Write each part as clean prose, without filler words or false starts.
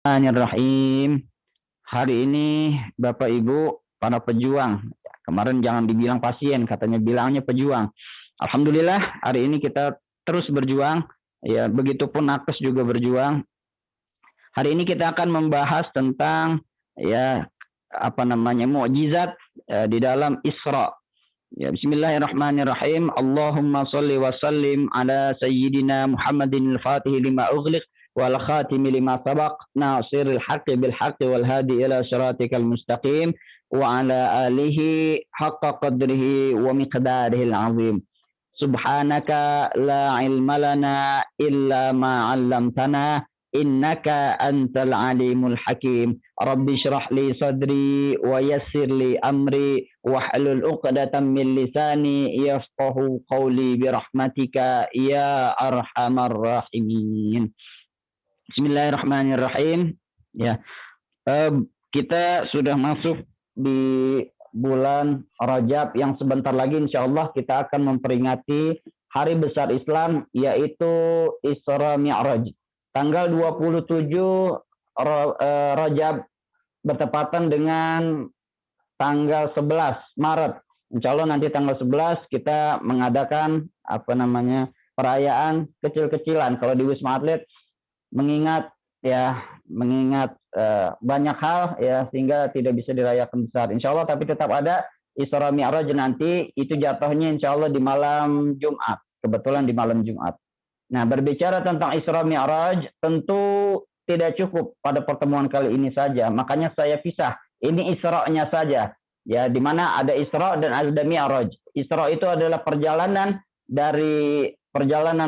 Bismillahirrahmanirrahim. Hari ini Bapak Ibu para pejuang. Kemarin jangan dibilang pasien, katanya bilangnya pejuang. Alhamdulillah hari ini kita terus berjuang. Ya, begitupun nakes juga berjuang. Hari ini kita akan membahas tentang mukjizat di dalam Isra. Ya, bismillahirrahmanirrahim. Allahumma salli wa sallim ala sayyidina Muhammadin al-Fatih lima ughliq wal khatimi lima sabaq nasiril haqqi bil haqqi wal hadi ila siratikal mustaqim wa ala alihi haqqa qadrihi wa miqdarihi al-azim. Subhanaka la ilma lana illa ma 'allamtana innaka antal alimul hakim. Rabbi syrah li sadri wa yassir li amri wahlul 'uqdatam min lisani yafqahu qawli bi rahmatika ya arhamar rahimin. Bismillahirrahmanirrahim. Ya, kita sudah masuk di bulan Rajab yang sebentar lagi insyaallah kita akan memperingati hari besar Islam, yaitu Isra Mi'raj. Tanggal 27 Rajab bertepatan dengan tanggal 11 Maret. Insya Allah nanti tanggal 11 kita mengadakan perayaan kecil-kecilan kalau di Wisma Atlet, mengingat banyak hal ya, sehingga tidak bisa dirayakan besar insya Allah, tapi tetap ada Isra Mi'raj nanti. Itu jatuhnya insya Allah di malam Jumat, kebetulan di malam Jumat. Nah, berbicara tentang Isra Mi'raj tentu tidak cukup pada pertemuan kali ini saja, makanya saya pisah. Ini Isra-nya saja, ya, di mana ada Isra dan ada Mi'raj. Isra itu adalah perjalanan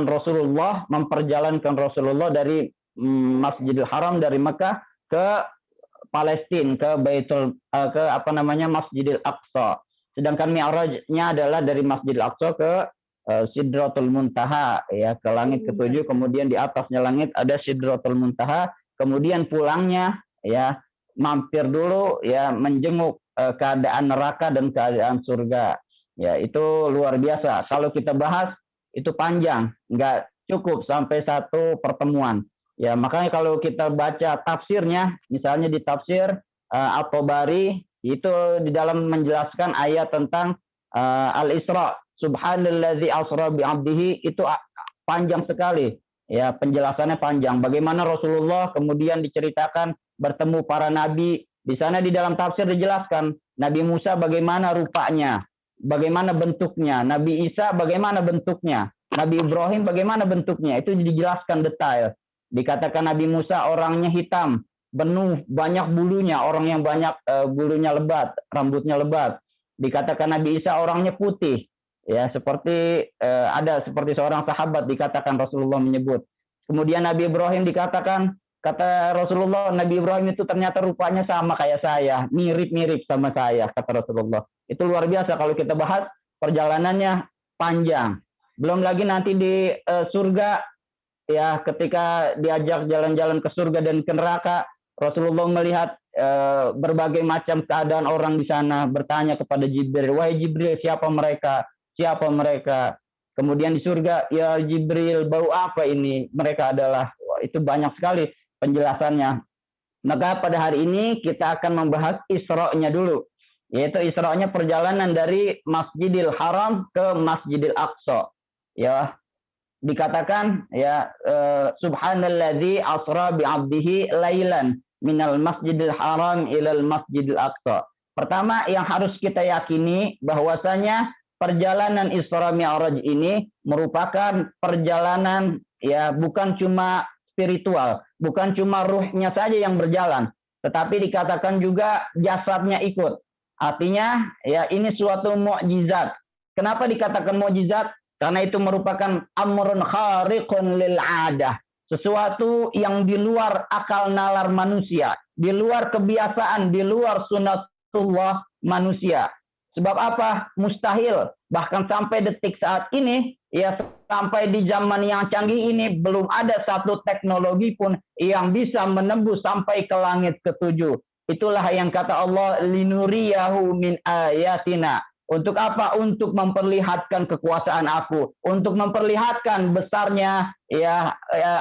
Rasulullah, memperjalankan Rasulullah dari Masjidil Haram, dari Mekah ke Palestina, ke Masjidil Aqsa. Sedangkan Mi'rajnya adalah dari Masjidil Aqsa ke Sidratul Muntaha, ya, ke langit ketujuh. Kemudian di atasnya langit ada Sidratul Muntaha. Kemudian pulangnya ya mampir dulu ya menjenguk keadaan neraka dan keadaan surga. Ya, itu luar biasa. Kalau kita bahas itu panjang, nggak cukup sampai satu pertemuan. Ya, makanya kalau kita baca tafsirnya, misalnya di tafsir At-Tabari, itu di dalam menjelaskan ayat tentang Al-Isra, Subhanallazi asra bi'abdihi, itu panjang sekali. Ya, penjelasannya panjang. Bagaimana Rasulullah kemudian diceritakan bertemu para nabi. Di sana di dalam tafsir dijelaskan Nabi Musa bagaimana rupanya, bagaimana bentuknya, Nabi Isa bagaimana bentuknya, Nabi Ibrahim bagaimana bentuknya. Itu dijelaskan detail. Dikatakan Nabi Musa orangnya hitam, penuh banyak bulunya, orang yang banyak bulunya lebat, rambutnya lebat. Dikatakan Nabi Isa orangnya putih. Ya, seperti ada seperti seorang sahabat dikatakan Rasulullah menyebut. Kemudian Nabi Ibrahim dikatakan, kata Rasulullah, Nabi Ibrahim itu ternyata rupanya sama kayak saya, mirip-mirip sama saya, kata Rasulullah. Itu luar biasa kalau kita bahas, perjalanannya panjang. Belum lagi nanti di surga, ya, ketika diajak jalan-jalan ke surga dan ke neraka, Rasulullah melihat berbagai macam keadaan orang di sana, bertanya kepada Jibril, wahai Jibril, siapa mereka? Siapa mereka? Kemudian di surga, ya Jibril, bau apa ini? Mereka adalah, itu banyak sekali penjelasannya. Maka pada hari ini kita akan membahas Isra-nya dulu, yaitu Isra-nya perjalanan dari Masjidil Haram ke Masjidil Aqsa. Ya, dikatakan ya Subhanallazi asra bi'abdihi lailan minal Masjidil Haram ilal Masjidil Aqsa. Pertama yang harus kita yakini bahwasanya perjalanan Isra Mi'raj ini merupakan perjalanan ya bukan cuma spiritual, bukan cuma ruhnya saja yang berjalan, tetapi dikatakan juga jasadnya ikut. Artinya ya ini suatu mukjizat. Kenapa dikatakan mukjizat? Karena itu merupakan amrun khariqun lil 'adah, sesuatu yang di luar akal nalar manusia, di luar kebiasaan, di luar sunatullah manusia. Sebab apa? Mustahil. Bahkan sampai detik saat ini, ya sampai di zaman yang canggih ini, belum ada satu teknologi pun yang bisa menembus sampai ke langit ketujuh. Itulah yang kata Allah, linuriyahu min ayatina Untuk apa? Untuk memperlihatkan kekuasaan aku, untuk memperlihatkan besarnya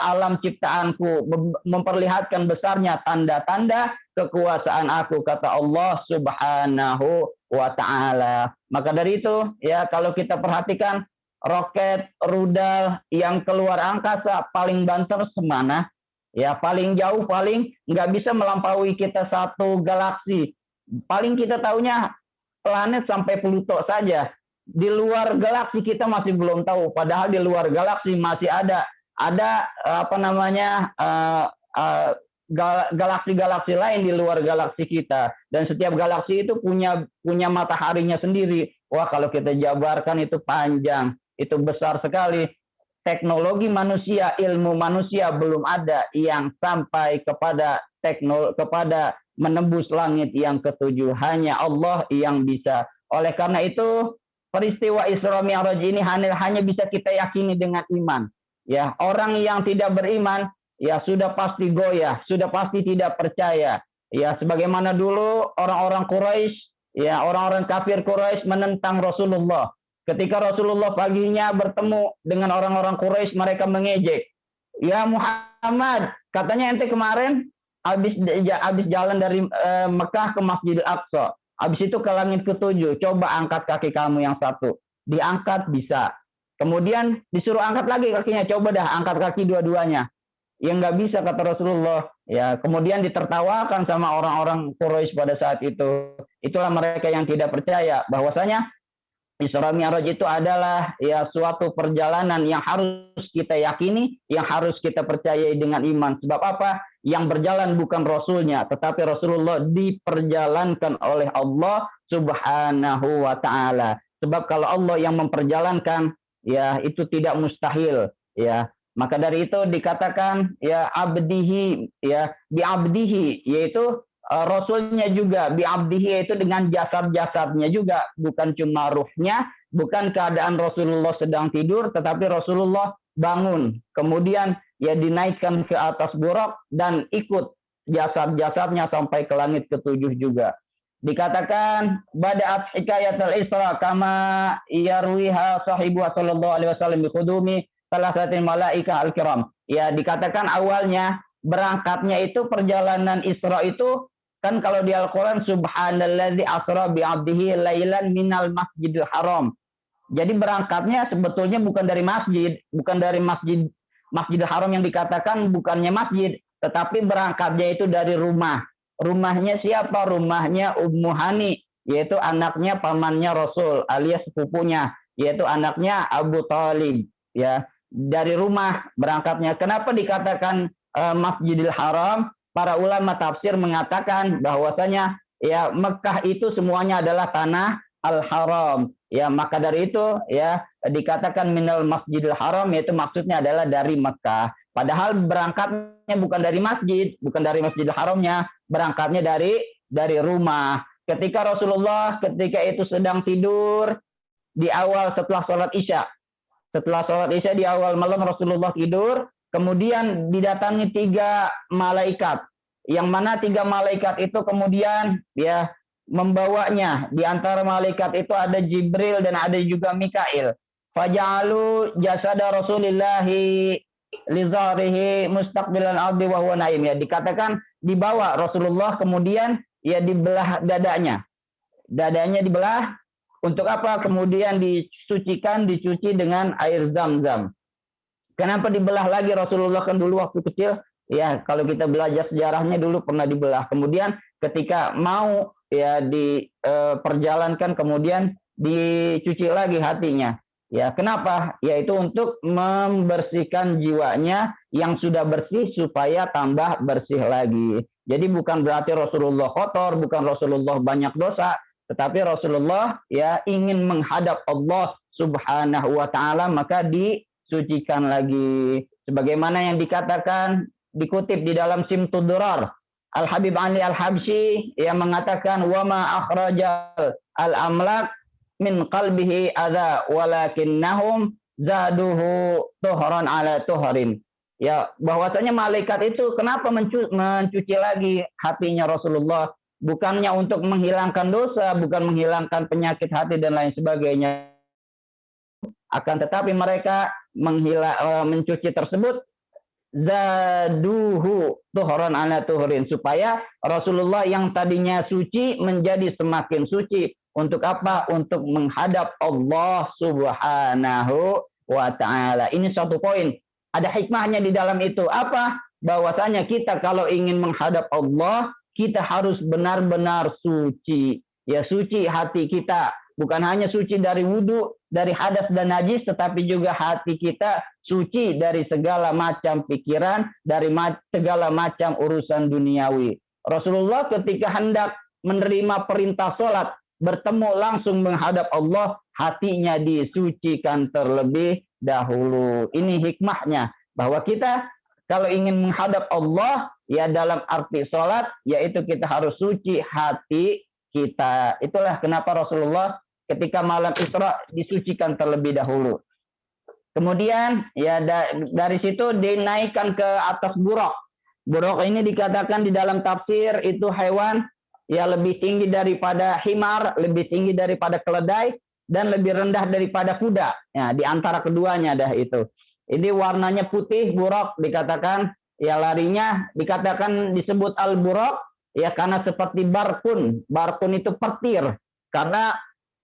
alam ciptaanku, memperlihatkan besarnya tanda-tanda kekuasaan aku, kata Allah Subhanahu wa taala. Maka dari itu ya, kalau kita perhatikan roket rudal yang keluar angkasa paling banter semana, ya paling jauh, paling nggak bisa melampaui kita satu galaksi. Paling kita taunya planet sampai Pluto saja. Di luar galaksi kita masih belum tahu. Padahal di luar galaksi masih ada apa namanya galaksi-galaksi lain di luar galaksi kita. Dan setiap galaksi itu punya mataharinya sendiri. Wah, kalau kita jabarkan itu panjang, itu besar sekali. Teknologi manusia, ilmu manusia belum ada yang sampai kepada kepada menembus langit yang ketujuh. Hanya Allah yang bisa. Oleh karena itu, peristiwa Isra Mi'raj ini hanya bisa kita yakini dengan iman. Ya, orang yang tidak beriman ya sudah pasti goyah, sudah pasti tidak percaya. Ya, sebagaimana dulu orang-orang Quraisy, ya orang-orang kafir Quraisy menentang Rasulullah. Ketika Rasulullah paginya bertemu dengan orang-orang Quraisy, mereka mengejek. Ya Muhammad, katanya ente kemarin habis jalan dari Mekah ke Masjidil Aqsa. Habis itu ke langit ketujuh. Coba angkat kaki kamu yang satu. Diangkat bisa. Kemudian disuruh angkat lagi kakinya. Coba dah angkat kaki dua-duanya. Yang nggak bisa, kata Rasulullah. Ya, kemudian ditertawakan sama orang-orang Quraisy pada saat itu. Itulah mereka yang tidak percaya bahwasanya Isra Mi'raj itu adalah ya suatu perjalanan yang harus kita yakini, yang harus kita percayai dengan iman. Sebab apa? Yang berjalan bukan Rasulnya, tetapi Rasulullah diperjalankan oleh Allah Subhanahu wa taala. Sebab kalau Allah yang memperjalankan, ya itu tidak mustahil, ya. Maka dari itu dikatakan ya abdihi, ya bi abdihi, yaitu Rasulnya juga bi'abdihi, yaitu dengan jasad-jasadnya juga, bukan cuma ruhnya, bukan keadaan Rasulullah sedang tidur, tetapi Rasulullah bangun, kemudian ya dinaikkan ke atas buraq dan ikut jasad-jasadnya sampai ke langit ketujuh juga. Dikatakan bada'at hikayatul Isra kama yarwiha sahibu sallallahu alaihi wasallam biqudumi salasatil malaika al-kiram. Ya, dikatakan awalnya berangkatnya itu perjalanan Isra itu kan kalau di Al-Quran subhanalladzi asra bi'abdihi lailan minal masjidil haram. Jadi berangkatnya sebetulnya bukan dari masjid, bukan dari Masjidil Haram yang dikatakan bukannya masjid, tetapi berangkatnya itu dari rumah. Rumahnya siapa? Rumahnya Ummu Hani, yaitu anaknya pamannya Rasul alias sepupunya, yaitu anaknya Abu Thalib. Ya, dari rumah berangkatnya. Kenapa dikatakan Masjidil Haram? Para ulama tafsir mengatakan bahwasanya ya Mekah itu semuanya adalah tanah Al-Haram. Ya, maka dari itu ya dikatakan minal Masjidil Haram, yaitu maksudnya adalah dari Mekah. Padahal berangkatnya bukan dari masjid, bukan dari Masjidil Haramnya, berangkatnya dari rumah. Ketika Rasulullah ketika itu sedang tidur di awal setelah sholat Isya. Setelah sholat Isya di awal malam Rasulullah tidur. Kemudian didatangi 3 malaikat, yang mana 3 malaikat itu kemudian ya membawanya. Di antara malaikat itu ada Jibril dan ada juga Mikail. Faja'alu jasada Rasulillahi lizarihi mustaqbilan ardi wa huwa naim. Ya, dikatakan dibawa Rasulullah, kemudian ya dibelah dadanya. Dadanya dibelah untuk apa? Kemudian disucikan, dicuci dengan air Zam-Zam. Kenapa dibelah lagi? Rasulullah kan dulu waktu kecil, ya kalau kita belajar sejarahnya dulu pernah dibelah. Kemudian ketika mau ya diperjalankan, kemudian dicuci lagi hatinya. Ya, kenapa? Yaitu untuk membersihkan jiwanya yang sudah bersih supaya tambah bersih lagi. Jadi bukan berarti Rasulullah kotor, bukan Rasulullah banyak dosa, tetapi Rasulullah ya ingin menghadap Allah Subhanahu wa taala, maka sucikan lagi, sebagaimana yang dikatakan dikutip di dalam Simtud Durar. Al-Habib Ali Al-Habsyi yang mengatakan wa ma akhrajal al-amlak min qalbihi adza walakinnahum zaduhu tuhran ala tuhrin. Ya, bahwasanya malaikat itu kenapa mencuci lagi hatinya Rasulullah? bukannya untuk menghilangkan dosa, bukan menghilangkan penyakit hati dan lain sebagainya. Akan tetapi mereka mencuci tersebut zaduhu tuhran ala tuhrin, supaya Rasulullah yang tadinya suci menjadi semakin suci. Untuk apa? Untuk menghadap Allah Subhanahu wa ta'ala. Ini satu poin. Ada hikmahnya di dalam itu. Apa? Bahwasanya kita kalau ingin menghadap Allah, kita harus benar-benar suci. Ya, suci hati kita. Bukan hanya suci dari wudhu, dari hadas dan najis, tetapi juga hati kita suci dari segala macam pikiran, dari segala macam urusan duniawi. Rasulullah ketika hendak menerima perintah sholat, bertemu langsung menghadap Allah, hatinya disucikan terlebih dahulu. Ini hikmahnya, bahwa kita kalau ingin menghadap Allah, ya dalam arti sholat, yaitu kita harus suci hati kita. Itulah kenapa Rasulullah ketika malam Isra disucikan terlebih dahulu. Kemudian ya dari situ dinaikkan ke atas buraq. Buraq ini dikatakan di dalam tafsir itu hewan ya lebih tinggi daripada himar, lebih tinggi daripada keledai, dan lebih rendah daripada kuda. Ya, di antara keduanya dah itu. Ini warnanya putih, buraq dikatakan, ya larinya dikatakan disebut al-buraq ya karena seperti barkun. Barkun itu petir, karena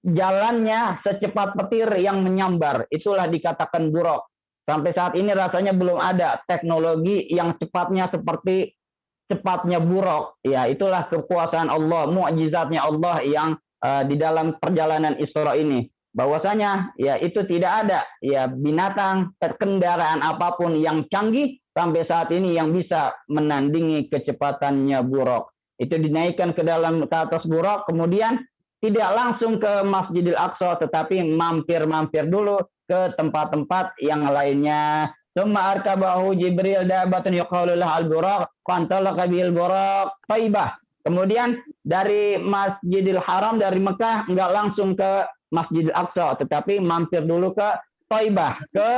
jalannya secepat petir yang menyambar. Itulah dikatakan buraq. Sampai saat ini rasanya belum ada teknologi yang cepatnya seperti cepatnya buraq. Ya, itulah kekuasaan Allah, mukjizatnya Allah yang di dalam perjalanan Isra ini. Bahwasanya ya itu tidak ada ya binatang kendaraan apapun yang canggih sampai saat ini yang bisa menandingi kecepatannya buraq. Itu dinaikkan ke atas buraq, kemudian tidak langsung ke Masjidil Aqsa, tetapi mampir-mampir dulu ke tempat-tempat yang lainnya. Tsumma arkabahu Jibril dabatun yuqalu laha al-buraq fantalaqa bil buraq Thaibah. Kemudian dari Masjidil Haram dari Mekah enggak langsung ke Masjidil Aqsa, tetapi mampir dulu ke Thaibah, ke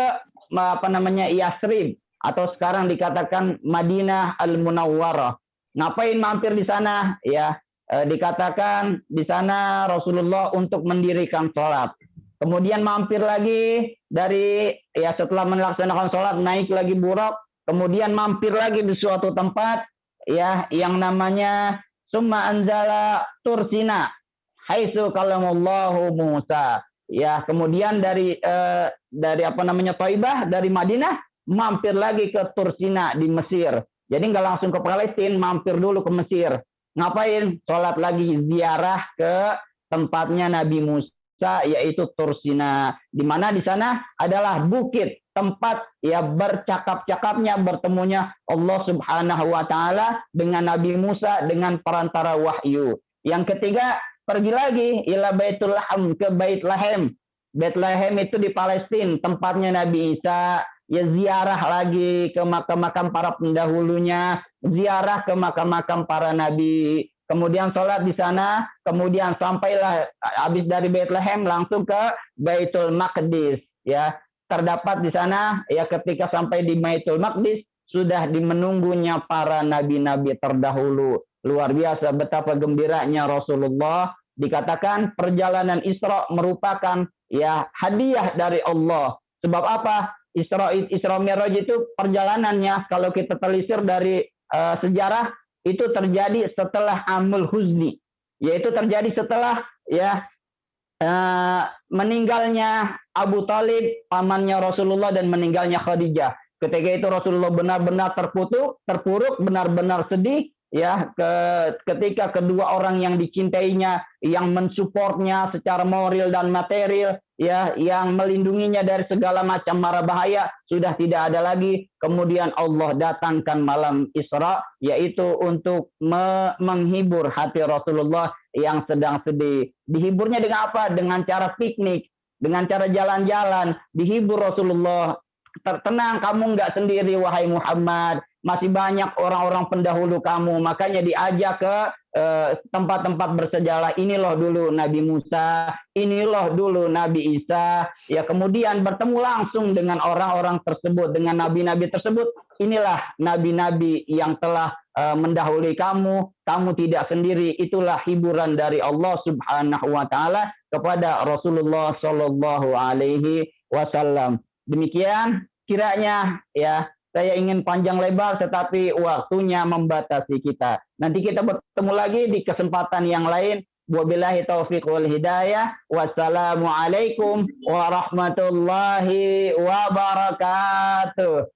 Yasrib, atau sekarang dikatakan Madinah Al-Munawwarah. Ngapain mampir di sana? Ya, dikatakan di sana Rasulullah untuk mendirikan sholat. Kemudian mampir lagi dari ya setelah melaksanakan sholat naik lagi buraq. Kemudian mampir lagi di suatu tempat ya yang namanya Summa Anzala Tursina haitsu kallamallahu Musa. Ya, kemudian dari Thaibah, dari Madinah mampir lagi ke Tursina di Mesir. Jadi nggak langsung ke Palestina, mampir dulu ke Mesir. Ngapain? Sholat lagi, ziarah ke tempatnya Nabi Musa, yaitu Tursina. Di mana di sana adalah bukit, tempat ya bercakap-cakapnya, bertemunya Allah Subhanahu wa Ta'ala dengan Nabi Musa dengan perantara wahyu. Yang ketiga, pergi lagi ila Baitul Laham, ke Bait Lahem. Bait Lahem itu di Palestina, tempatnya Nabi Isa. Ya, ziarah lagi ke makam-makam para pendahulunya, ziarah ke makam-makam para nabi, kemudian sholat di sana, kemudian sampailah habis dari Bethlehem langsung ke Baitul Maqdis. Ya, terdapat di sana ya ketika sampai di Baitul Maqdis sudah dimenunggunya para nabi-nabi terdahulu. Luar biasa betapa gembiranya Rasulullah. Dikatakan perjalanan Isra merupakan ya hadiah dari Allah. Sebab apa? Isra Mi'raj itu perjalanannya kalau kita telisir dari sejarah itu terjadi setelah Amul Huzni, yaitu terjadi setelah ya meninggalnya Abu Talib, pamannya Rasulullah, dan meninggalnya Khadijah. Ketika itu Rasulullah benar-benar terpuruk, benar-benar sedih ya ketika kedua orang yang dicintainya, yang mensupportnya secara moral dan material, ya, yang melindunginya dari segala macam mara bahaya sudah tidak ada lagi. Kemudian Allah datangkan malam Isra, yaitu untuk menghibur hati Rasulullah yang sedang sedih. Dihiburnya dengan apa? Dengan cara piknik, dengan cara jalan-jalan. Dihibur Rasulullah. Tenang, kamu nggak sendiri wahai Muhammad, masih banyak orang-orang pendahulu kamu. Makanya diajak ke tempat-tempat bersejarah, ini loh dulu Nabi Musa, ini loh dulu Nabi Isa, ya kemudian bertemu langsung dengan orang-orang tersebut, dengan nabi-nabi tersebut, inilah nabi-nabi yang telah mendahului kamu, kamu tidak sendiri, itulah hiburan dari Allah Subhanahu wa taala kepada Rasulullah Shallallahu alaihi wasallam. Demikian kiranya ya, saya ingin panjang lebar tetapi waktunya membatasi kita. Nanti kita bertemu lagi di kesempatan yang lain. Wabillahi taufiq wal hidayah. Wassalamualaikum warahmatullahi wabarakatuh.